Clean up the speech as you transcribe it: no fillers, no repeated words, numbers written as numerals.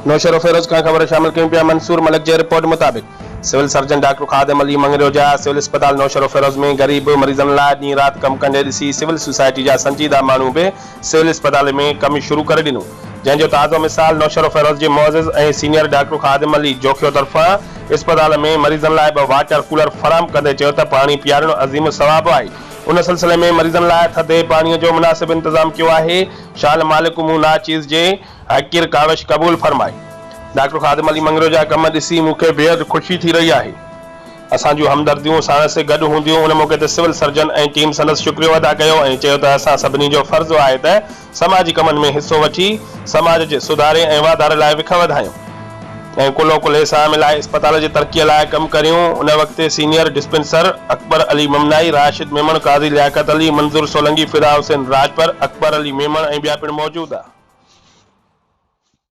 नौशर फेरोज का खबर शामिल कयूं पिया। मंसूर मलिक जे रिपोर्ट मुताबिक सिविल सर्जन डॉक्टर खादिम अली मंगरोजा सिविल अस्पताल नौशर फेरोज में गरीब मरीजन लाइ ॾींहुं राति कम कंदे ॾिसी सिविल सोसाइटी जा संजीदा माण्हू भी सिविल अस्पताल में कम शुरू करे ॾिनो, जंहिंजो ताज़ो मिसाल नौशर फेरोज जे मोअज़्ज़िज़ ऐं सीनियर डॉक्टर खादिम अली जोखियो तरफ़ां अस्पताल में मरीजन लाइ वाटर कूलर फराहम कंदे चयो त पानी पीआरणु अज़ीम सवाब आहे। उन सिलसिले में मरीजन लाइ थधे पानी जो मुनासिब इंतजाम किया है। शाल मालिक मूं नाचीज़ जे हकीर काविश कबूल फरमाई। डॉक्टर खादिम अली मंगरोजा कम ॾिसी मूंखे बेहद खुशी थी रही है। असांजूं हमदर्दियूं साणस गॾु हूंदियूं। उन मौके ते सिविल सर्जन ऐं टीम संदसि शुक्रियो अदा कयो ऐं चयो त असां सभिनी जो फर्ज़ आहे त समाजी कमनि में हिस्सो वठी समाज जे सुधारे ऐं वाधारे लाइ विख वधायूं ऐं कुलो कुले सां मिलाए अस्पताल जी तरक़ीअ लाइ कमु करियूं। उन वक़्तु सीनियर डिस्पेंसर अकबर अली ममनाई, राशिद मेमन, काज़ी लियाकत अली, मंजूर सोलंकी, फिदा हुसैन राजपर, अकबर अली मेमन ऐं ॿिया पिणु मौजूदु आहे।